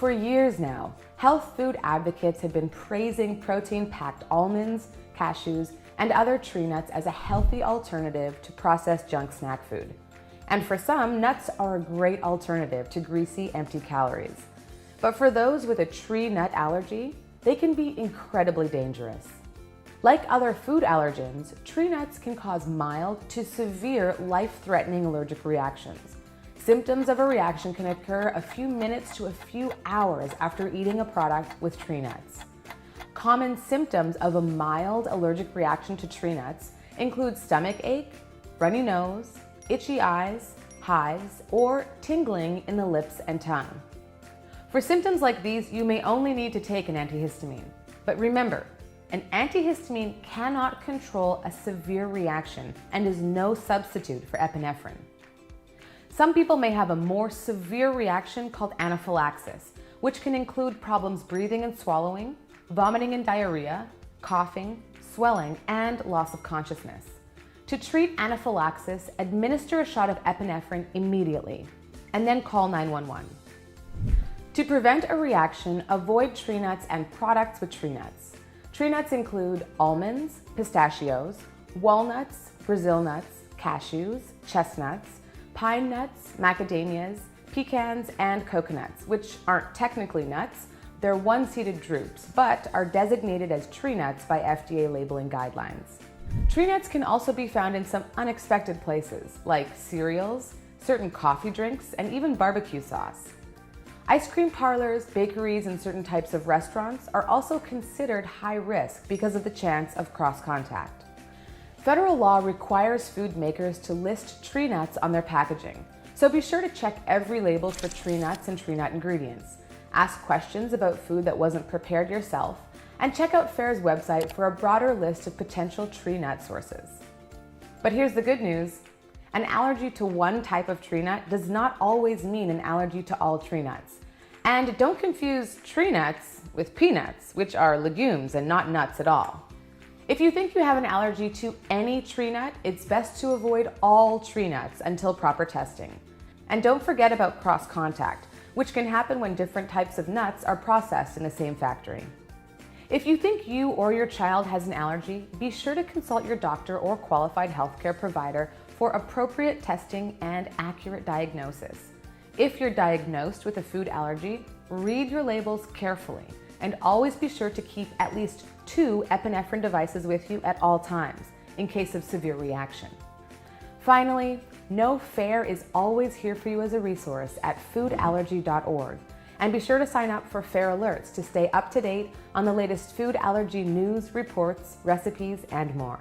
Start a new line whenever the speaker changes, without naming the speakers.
For years now, health food advocates have been praising protein-packed almonds, cashews, and other tree nuts as a healthy alternative to processed junk snack food. And for some, nuts are a great alternative to greasy, empty calories. But for those with a tree nut allergy, they can be incredibly dangerous. Like other food allergens, tree nuts can cause mild to severe life-threatening allergic reactions. Symptoms of a reaction can occur a few minutes to a few hours after eating a product with tree nuts. Common symptoms of a mild allergic reaction to tree nuts include stomach ache, runny nose, itchy eyes, hives, or tingling in the lips and tongue. For symptoms like these, you may only need to take an antihistamine. But remember, an antihistamine cannot control a severe reaction and is no substitute for epinephrine. Some people may have a more severe reaction called anaphylaxis, which can include problems breathing and swallowing, vomiting and diarrhea, coughing, swelling, and loss of consciousness. To treat anaphylaxis, administer a shot of epinephrine immediately, and then call 911. To prevent a reaction, avoid tree nuts and products with tree nuts. Tree nuts include almonds, pistachios, walnuts, Brazil nuts, cashews, chestnuts, pine nuts, macadamias, pecans, and coconuts, which aren't technically nuts. They're one-seeded drupes, but are designated as tree nuts by FDA labeling guidelines. Tree nuts can also be found in some unexpected places, like cereals, certain coffee drinks, and even barbecue sauce. Ice cream parlors, bakeries, and certain types of restaurants are also considered high risk because of the chance of cross-contact. Federal law requires food makers to list tree nuts on their packaging, so be sure to check every label for tree nuts and tree nut ingredients. Ask questions about food that wasn't prepared yourself, and check out FAIR's website for a broader list of potential tree nut sources. But here's the good news. An allergy to one type of tree nut does not always mean an allergy to all tree nuts. And don't confuse tree nuts with peanuts, which are legumes and not nuts at all. If you think you have an allergy to any tree nut, it's best to avoid all tree nuts until proper testing. And don't forget about cross-contact, which can happen when different types of nuts are processed in the same factory. If you think you or your child has an allergy, be sure to consult your doctor or qualified healthcare provider for appropriate testing and accurate diagnosis. If you're diagnosed with a food allergy, read your labels carefully and always be sure to keep at least 2 epinephrine devices with you at all times in case of severe reaction. Finally, know FAIR is always here for you as a resource at foodallergy.org, and be sure to sign up for FAIR alerts to stay up to date on the latest food allergy news, reports, recipes, and more.